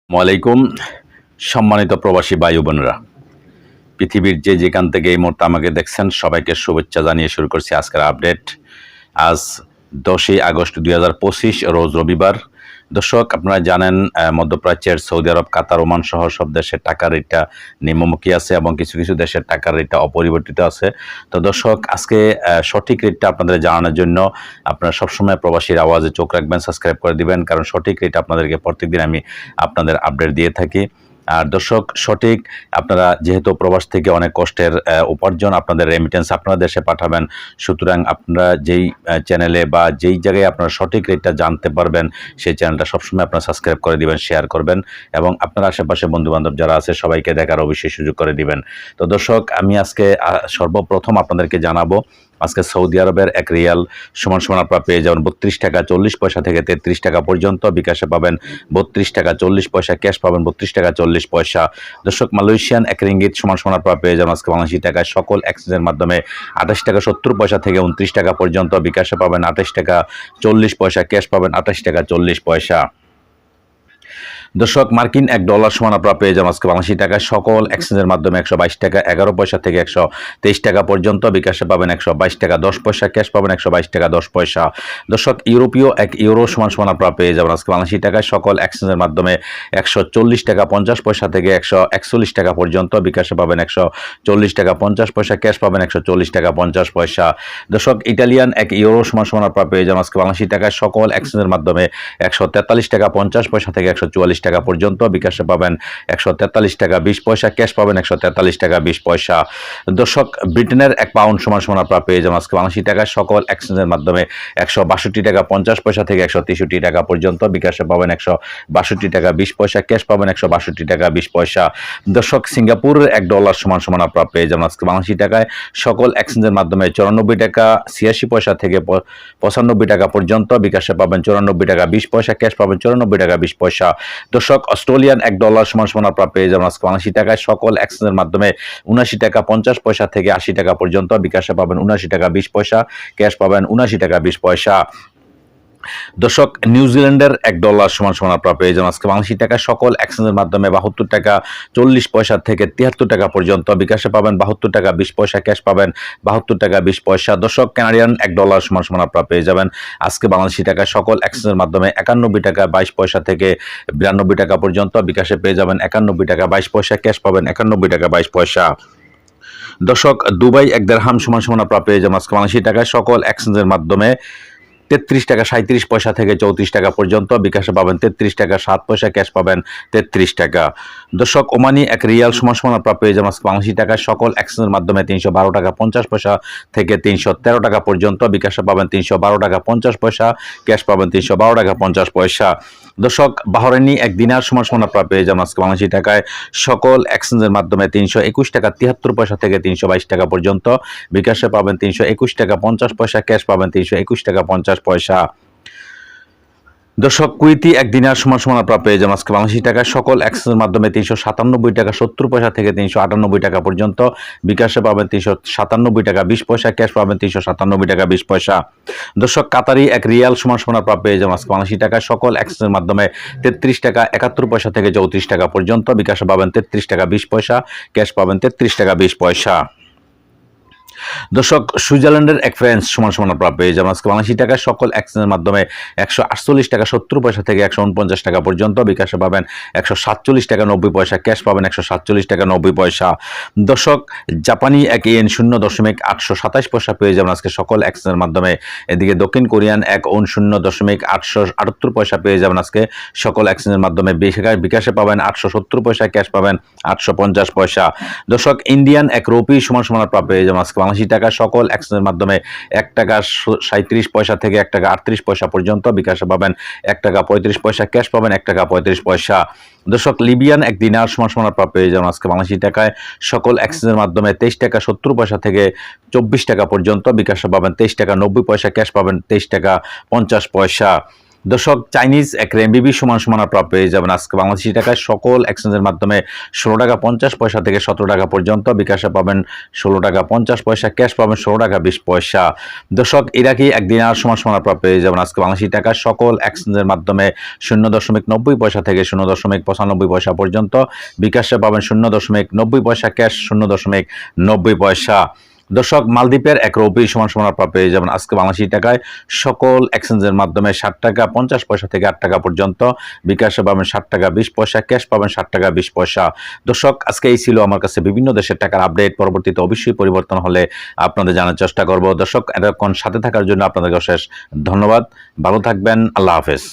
ওয়ালাইকুম। সম্মানিত প্রবাসী ভাই বোনেরা, পৃথিবীর যে যেখান থেকে এই মুহূর্তে আমাকে দেখছেন সবাইকে শুভেচ্ছা জানিয়ে শুরু করছি আজকের আপডেট। আজ 10ই আগস্ট 2025 রোজ রবিবার। দর্শক, আপনারা জানেন মধ্যপ্রাচ্যের সৌদি আরব, কাতার, ওমান সহ সব দেশের টাকার রেটটা নিম্নমুখী আছে এবং কিছু কিছু দেশের টাকার রেটটা অপরিবর্তিত আছে। তো দর্শক, আজকে সঠিক রেটটা আপনাদের জানানোর জন্য আপনারা সবসময় প্রবাসীর আওয়াজে চোখ রাখবেন, সাবস্ক্রাইব করে দিবেন, কারণ সঠিক রেট আপনাদেরকে প্রত্যেকদিন আমি আপনাদের আপডেট দিয়ে থাকি। আর দর্শক, সঠিক আপনারা যেহেতু প্রবাস থেকে অনেক কষ্টের উপার্জন, আপনাদের রেমিটেন্স আপনারা দেশে পাঠাবেন, সুতরাং আপনারা যেই চ্যানেলে বা যেই জায়গায় আপনারা সঠিক রেটটা জানতে পারবেন সেই চ্যানেলটা সবসময় আপনারা সাবস্ক্রাইব করে দিবেন, শেয়ার করবেন এবং আপনার আশেপাশে বন্ধুবান্ধব যারা আছে সবাইকে দেখার অবশ্যই সুযোগ করে দিবেন। তো দর্শক, আমি আজকে সর্বপ্রথম আপনাদেরকে জানাবো আজকে সৌদি আরবের এক রিয়াল সমান সমান আপনারা পেয়ে যাবেন 32 টাকা 40 পয়সা থেকে 33 টাকা পর্যন্ত। বিকাশে পাবেন 32 টাকা 40 পয়সা, ক্যাশ পাবেন 32 টাকা 40 পয়সা। দর্শক, মালয়েশিয়ান এক রিঙ্গিত সমান সমান আপনারা পেয়ে যাবেন আজকে বাংলাদেশি টাকায় সকল এক্সচেঞ্জের মাধ্যমে 28 টাকা 70 পয়সা থেকে 29 টাকা পর্যন্ত। বিকাশে পাবেন 28 টাকা 40 পয়সা, ক্যাশ পাবেন 28 টাকা 40 পয়সা। দর্শক, মার্কিন $1 সমান আপনারা পেয়ে যাবেন আজকে বাংলাদেশি টাকায় সকল এক্সচেঞ্জের মাধ্যমে 122 টাকা 11 পয়সা থেকে 123 টাকা পর্যন্ত। বিকাশে পাবেন 122 টাকা 10 পয়সা, ক্যাশ পাবেন 122 টাকা 10 পয়সা। দর্শক, ইউরোপীয় €1 সমান সমান আপনারা পেয়ে যাবেন আজকে বাংলাদেশি টাকায় সকল এক্সচেঞ্জের মাধ্যমে 140 টাকা 50 পয়সা থেকে 141 টাকা পর্যন্ত। বিকাশে পাবেন 140 টাকা 50 পয়সা, ক্যাশ পাবেন 140 টাকা 50 পয়সা। দর্শক, ইটালিয়ান €1 সমান সমান আপনারা পেয়ে যাবেন আজকে বাংলাদেশি টাকায় সকল এক্সচেঞ্জের মাধ্যমে 143 টাকা 50 পয়সা থেকে 144 টাকা পর্যন্ত। বিকাশে পাবেন 143 টাকা 20 পয়সা, ক্যাশ পাবেন 143 টাকা 20 পয়সা। দর্শক, ব্রিটেনের £1 সমান সমান আপনারা পেয়ে যাবেন আজকে বাংলাদেশি টাকায় সকল এক্সচেঞ্জের মাধ্যমে 162 টাকা 50 পয়সা থেকে 163 টাকা পর্যন্ত। বিকাশে পাবেন 162 টাকা 20 পয়সা, ক্যাশ পাবেন 162 টাকা 20 পয়সা। দর্শক, সিঙ্গাপুরের $1 সমান সমান আপনারা পেয়ে যাবেন আজকে বাংলাদেশি টাকায় সকল এক্সচেঞ্জের মাধ্যমে 94 টাকা 86 পয়সা থেকে 95 টাকা পর্যন্ত। বিকাশে পাবেন 94 টাকা 20 পয়সা, ক্যাশ পাবেন 94 টাকা 20 পয়সা। দর্শক, অস্ট্রেলিয়ান $1 সমান সমান আপনারা পেয়ে যাবেন আজকে বাংলাদেশি টাকায় সকল এক্সচেঞ্জের মাধ্যমে 79 টাকা 50 পয়সা থেকে 80 টাকা পর্যন্ত। বিকাশে পাবেন 79 টাকা 20 পয়সা, ক্যাশ পাবেন 79 টাকা 20 পয়সা। দর্শক, নিউজিল্যান্ডের $1 সমান সমান আপনারা পেয়ে যাবেন আজকে বাংলাদেশি টাকায় সকল এক্সচেঞ্জের মাধ্যমে 72 টাকা 40 পয়সা থেকে 73 টাকা পর্যন্ত। বিকাশে পাবেন 72 টাকা 20 পয়সা, ক্যাশ পাবেন 72 টাকা 20 পয়সা। দর্শক, কানাডিয়ান $1 সমান সমান আপনারা পেয়ে যাবেন আজকে বাংলাদেশি টাকায় সকল এক্সচেঞ্জের মাধ্যমে 91 টাকা 22 পয়সা থেকে 92 টাকা পর্যন্ত। বিকাশে পেয়ে যাবেন 91 টাকা 22 পয়সা, ক্যাশ পাবেন 91 টাকা 22 পয়সা। দর্শক, দুবাই এক দিরহাম সমান সমান আপনারা পেয়ে যাবেন আজকে বাংলাদেশি টাকায় সকল এক্সচেঞ্জের মাধ্যমে 33 টাকা 37 পয়সা থেকে 34 টাকা পর্যন্ত। বিকাশে পাবেন 33 টাকা 7 পয়সা, ক্যাশ পাবেন 33 টাকা। দর্শক, ওমানি এক রিয়াল সমান সমান আপনারা পেয়ে যাবেন বাংলাদেশি টাকায় সকল এক্সচেঞ্জের মাধ্যমে 312 টাকা 50 পয়সা থেকে 313 টাকা পর্যন্ত। বিকাশে পাবেন 312 টাকা 50 পয়সা, ক্যাশ পাবেন 312 টাকা 50 পয়সা। দর্শক, বাহরাইনি এক দিনার সমান সমান আপনারা পেয়ে যাবেন আজকে বাংলাদেশি টাকায় সকল এক্সচেঞ্জের মাধ্যমে 321 টাকা 73 পয়সা থেকে 322 টাকা পর্যন্ত। বিকাশে পাবেন 321 টাকা 50 পয়সা, ক্যাশ পাবেন 321 টাকা 50 পয়সা। দর্শক, কুয়েতি এক দিনার সমান সমান আপনারা পেয়ে যাবেন আজকে বাংলাদেশি টাকায় সকল এক্সচেঞ্জের মাধ্যমে 397 টাকা 70 পয়সা থেকে 398 টাকা পর্যন্ত। বিকাশে পাবেন 397 টাকা 20 পয়সা, ক্যাশ পাবেন 397 টাকা 20 পয়সা। দর্শক, কাতারি এক রিয়াল সমান সমান আপনারা পেয়ে যাবেন আজকে বাংলাদেশি টাকায় সকল এক্সচেঞ্জের মাধ্যমে 33 টাকা 71 পয়সা থেকে 34 টাকা পর্যন্ত। বিকাশে পাবেন 33 টাকা 20 পয়সা, ক্যাশ পাবেন 33 টাকা 20 পয়সা। দর্শক, সুইজারল্যান্ডের এক ফ্রান্স সমান সমান আপনারা পেয়ে যাবেন আজকে বাংলাদেশি টাকায় সকল এক্সচেঞ্জের মাধ্যমে 148 টাকা 70 পয়সা থেকে 149 টাকা পর্যন্ত। বিকাশে পাবেন 147 টাকা 90 পয়সা, ক্যাশ পাবেন 147 টাকা 90 পয়সা। দর্শক, জাপানি এক ইয়েন 0.827 পয়সা পেয়ে যাবেন আজকে সকল এক্সচেঞ্জের মাধ্যমে। এদিকে দক্ষিণ কোরিয়ান এক ওন 0.878 পয়সা পেয়ে যাবেন আজকে সকল এক্সচেঞ্জের মাধ্যমে। বিকাশে পাবেন 870 পয়সা, ক্যাশ পাবেন 850 পয়সা। দর্শক, ইন্ডিয়ান এক রুপি সমান সমান আপনারা পেয়ে যাবেন আজকে বাংলাদেশি টাকা সকল এক্সচেঞ্জের মাধ্যমে 1 টাকা 37 পয়সা থেকে 1 টাকা 38 পয়সা পর্যন্ত। বিকাশে পাবেন 1 টাকা 35 পয়সা, ক্যাশ পাবেন 1 টাকা 35 পয়সা। দর্শক, লিবিয়ান এক দিনার সমান সমান আপনারা পেয়ে যাবেন আজকে বাংলাদেশি টাকায় সকল এক্সচেঞ্জের মাধ্যমে 23 টাকা 70 পয়সা থেকে 24 টাকা পর্যন্ত। বিকাশে পাবেন 23 টাকা 90 পয়সা, ক্যাশ পাবেন 23 টাকা 50 পয়সা। দর্শক, চাইনিজ এক রেমবিবি সমান সমান আপনারা পেয়ে যাবেন আজকে বাংলাদেশি টাকায় সকল এক্সচেঞ্জের মাধ্যমে 16 টাকা 50 পয়সা থেকে 17 টাকা পর্যন্ত। বিকাশে পাবেন 16 টাকা 50 পয়সা, ক্যাশ পাবেন 16 টাকা 20 পয়সা। দর্শক, ইরাকি এক দিনার সমান সমান আপনারা পেয়ে যাবেন আজকে বাংলাদেশি টাকায় সকল এক্সচেঞ্জের মাধ্যমে 0.90 পয়সা থেকে 0.95 পয়সা পর্যন্ত। বিকাশে পাবেন 0.90 পয়সা, ক্যাশ 0.90 পয়সা। দর্শক, মালদ্বীপের এক রুপি সমান সমান আপনারা পেয়ে যাবেন আজকে বাংলাদেশি টাকায় সকল এক্সচেঞ্জের মাধ্যমে 60 টাকা 50 পয়সা থেকে 8 টাকা পর্যন্ত। বিকাশে পাবেন 60 টাকা 20 পয়সা, ক্যাশ পাবেন 60 টাকা 20 পয়সা। দর্শক, আজকে এই ছিল আমার কাছে বিভিন্ন দেশের টাকার আপডেট। পরবর্তীতে অবশ্যই পরিবর্তন হলে আপনাদের জানার চেষ্টা করব। দর্শক, এতক্ষণ সাথে থাকার জন্য আপনাদেরকে অশেষ ধন্যবাদ। ভালো থাকবেন। আল্লাহ হাফেজ।